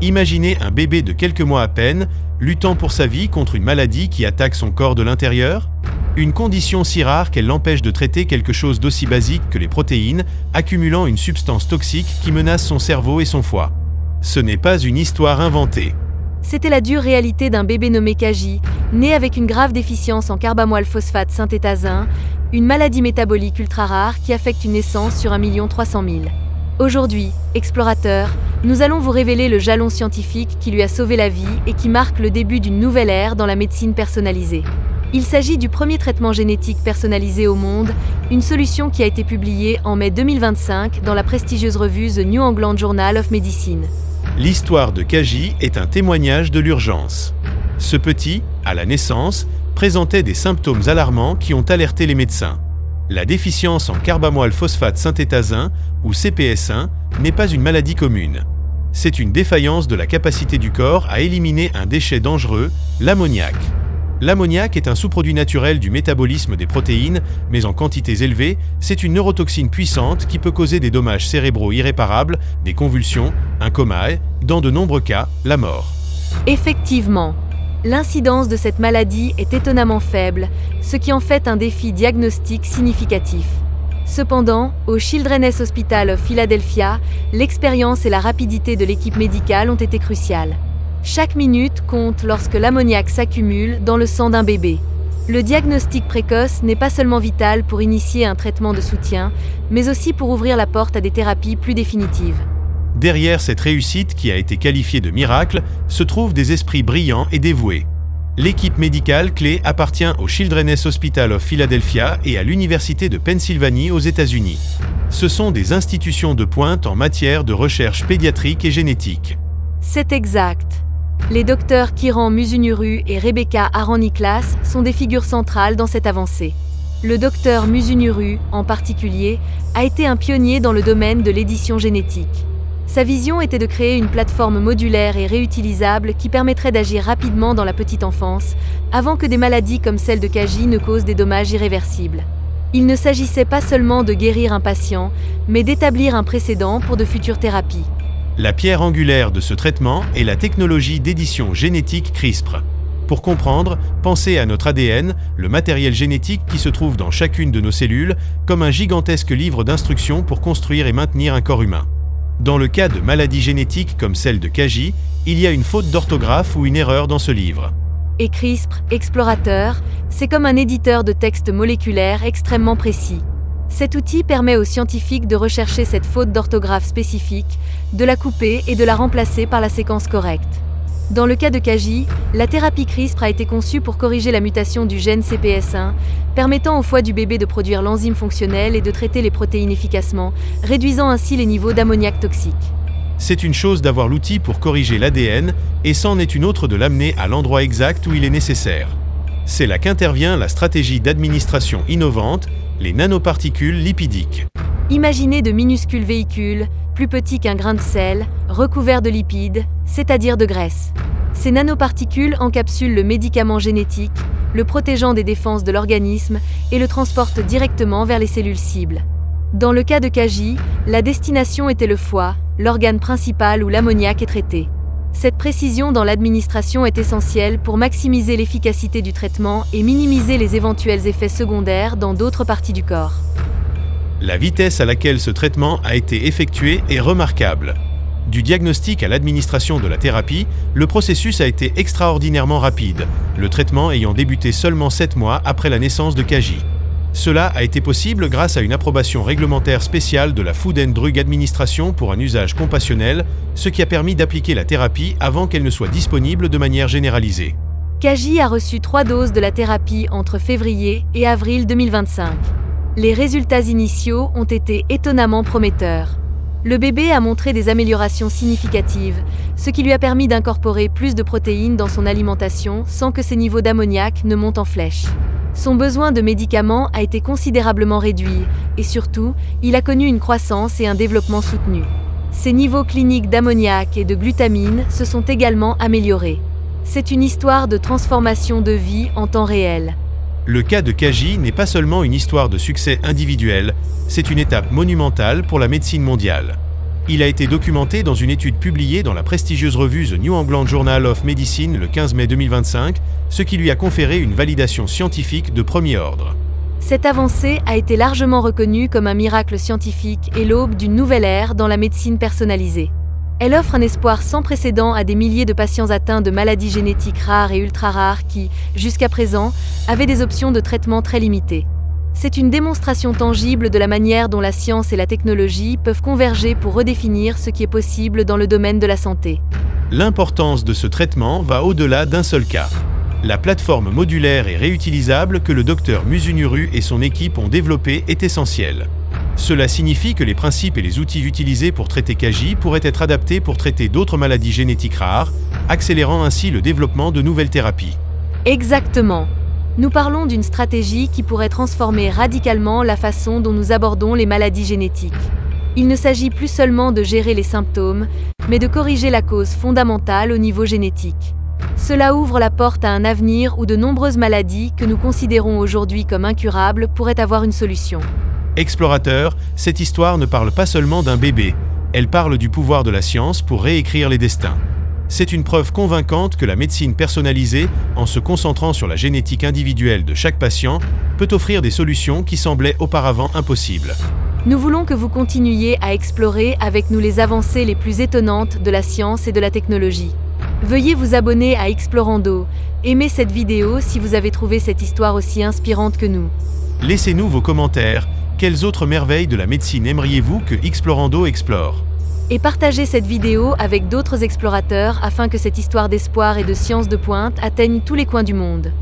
Imaginez un bébé de quelques mois à peine, luttant pour sa vie contre une maladie qui attaque son corps de l'intérieur. Une condition si rare qu'elle l'empêche de traiter quelque chose d'aussi basique que les protéines, accumulant une substance toxique qui menace son cerveau et son foie. Ce n'est pas une histoire inventée. C'était la dure réalité d'un bébé nommé Kaji, né avec une grave déficience en carbamoyl phosphate synthétase 1, une maladie métabolique ultra rare qui affecte une naissance sur 1 300 000. Aujourd'hui, explorateurs, nous allons vous révéler le jalon scientifique qui lui a sauvé la vie et qui marque le début d'une nouvelle ère dans la médecine personnalisée. Il s'agit du premier traitement génétique personnalisé au monde, une solution qui a été publiée en mai 2025 dans la prestigieuse revue The New England Journal of Medicine. L'histoire de Kaji est un témoignage de l'urgence. Ce petit, à la naissance, présentait des symptômes alarmants qui ont alerté les médecins. La déficience en carbamoyl phosphate synthétase 1, ou CPS1, n'est pas une maladie commune. C'est une défaillance de la capacité du corps à éliminer un déchet dangereux, l'ammoniac. L'ammoniac est un sous-produit naturel du métabolisme des protéines, mais en quantités élevées, c'est une neurotoxine puissante qui peut causer des dommages cérébraux irréparables, des convulsions, un coma et, dans de nombreux cas, la mort. Effectivement, l'incidence de cette maladie est étonnamment faible, ce qui en fait un défi diagnostique significatif. Cependant, au Children's Hospital of Philadelphia, l'expérience et la rapidité de l'équipe médicale ont été cruciales. Chaque minute compte lorsque l'ammoniac s'accumule dans le sang d'un bébé. Le diagnostic précoce n'est pas seulement vital pour initier un traitement de soutien, mais aussi pour ouvrir la porte à des thérapies plus définitives. Derrière cette réussite qui a été qualifiée de miracle, se trouvent des esprits brillants et dévoués. L'équipe médicale clé appartient au Children's Hospital of Philadelphia et à l'Université de Pennsylvanie aux États-Unis. Ce sont des institutions de pointe en matière de recherche pédiatrique et génétique. C'est exact. Les docteurs Kiran Musunuru et Rebecca Aron-Niklas sont des figures centrales dans cette avancée. Le docteur Musunuru, en particulier, a été un pionnier dans le domaine de l'édition génétique. Sa vision était de créer une plateforme modulaire et réutilisable qui permettrait d'agir rapidement dans la petite enfance, avant que des maladies comme celle de Kaji ne causent des dommages irréversibles. Il ne s'agissait pas seulement de guérir un patient, mais d'établir un précédent pour de futures thérapies. La pierre angulaire de ce traitement est la technologie d'édition génétique CRISPR. Pour comprendre, pensez à notre ADN, le matériel génétique qui se trouve dans chacune de nos cellules, comme un gigantesque livre d'instructions pour construire et maintenir un corps humain. Dans le cas de maladies génétiques comme celle de Kaji, il y a une faute d'orthographe ou une erreur dans ce livre. Et CRISPR, explorateur, c'est comme un éditeur de texte moléculaire extrêmement précis. Cet outil permet aux scientifiques de rechercher cette faute d'orthographe spécifique, de la couper et de la remplacer par la séquence correcte. Dans le cas de Kaji, la thérapie CRISPR a été conçue pour corriger la mutation du gène CPS1, permettant au foie du bébé de produire l'enzyme fonctionnelle et de traiter les protéines efficacement, réduisant ainsi les niveaux d'ammoniac toxique. C'est une chose d'avoir l'outil pour corriger l'ADN, et c'en est une autre de l'amener à l'endroit exact où il est nécessaire. C'est là qu'intervient la stratégie d'administration innovante, les nanoparticules lipidiques. Imaginez de minuscules véhicules, plus petits qu'un grain de sel, recouverts de lipides, c'est-à-dire de graisse. Ces nanoparticules encapsulent le médicament génétique, le protégeant des défenses de l'organisme et le transportent directement vers les cellules cibles. Dans le cas de Kaji, la destination était le foie, l'organe principal où l'ammoniac est traité. Cette précision dans l'administration est essentielle pour maximiser l'efficacité du traitement et minimiser les éventuels effets secondaires dans d'autres parties du corps. La vitesse à laquelle ce traitement a été effectué est remarquable. Du diagnostic à l'administration de la thérapie, le processus a été extraordinairement rapide, le traitement ayant débuté seulement 7 mois après la naissance de Kaji. Cela a été possible grâce à une approbation réglementaire spéciale de la Food and Drug Administration pour un usage compassionnel, ce qui a permis d'appliquer la thérapie avant qu'elle ne soit disponible de manière généralisée. Kaji a reçu 3 doses de la thérapie entre février et avril 2025. Les résultats initiaux ont été étonnamment prometteurs. Le bébé a montré des améliorations significatives, ce qui lui a permis d'incorporer plus de protéines dans son alimentation sans que ses niveaux d'ammoniac ne montent en flèche. Son besoin de médicaments a été considérablement réduit et surtout, il a connu une croissance et un développement soutenu. Ses niveaux cliniques d'ammoniac et de glutamine se sont également améliorés. C'est une histoire de transformation de vie en temps réel. Le cas de Kaji n'est pas seulement une histoire de succès individuel, c'est une étape monumentale pour la médecine mondiale. Il a été documenté dans une étude publiée dans la prestigieuse revue The New England Journal of Medicine le 15 mai 2025, ce qui lui a conféré une validation scientifique de premier ordre. Cette avancée a été largement reconnue comme un miracle scientifique et l'aube d'une nouvelle ère dans la médecine personnalisée. Elle offre un espoir sans précédent à des milliers de patients atteints de maladies génétiques rares et ultra-rares qui, jusqu'à présent, avaient des options de traitement très limitées. C'est une démonstration tangible de la manière dont la science et la technologie peuvent converger pour redéfinir ce qui est possible dans le domaine de la santé. L'importance de ce traitement va au-delà d'un seul cas. La plateforme modulaire et réutilisable que le docteur Musunuru et son équipe ont développée est essentielle. Cela signifie que les principes et les outils utilisés pour traiter KJ pourraient être adaptés pour traiter d'autres maladies génétiques rares, accélérant ainsi le développement de nouvelles thérapies. Exactement. Nous parlons d'une stratégie qui pourrait transformer radicalement la façon dont nous abordons les maladies génétiques. Il ne s'agit plus seulement de gérer les symptômes, mais de corriger la cause fondamentale au niveau génétique. Cela ouvre la porte à un avenir où de nombreuses maladies que nous considérons aujourd'hui comme incurables pourraient avoir une solution. Explorateur, cette histoire ne parle pas seulement d'un bébé, elle parle du pouvoir de la science pour réécrire les destins. C'est une preuve convaincante que la médecine personnalisée, en se concentrant sur la génétique individuelle de chaque patient, peut offrir des solutions qui semblaient auparavant impossibles. Nous voulons que vous continuiez à explorer avec nous les avancées les plus étonnantes de la science et de la technologie. Veuillez vous abonner à Explorando, aimez cette vidéo si vous avez trouvé cette histoire aussi inspirante que nous. Laissez-nous vos commentaires. Quelles autres merveilles de la médecine aimeriez-vous que Explorando explore ? Et partagez cette vidéo avec d'autres explorateurs afin que cette histoire d'espoir et de science de pointe atteigne tous les coins du monde.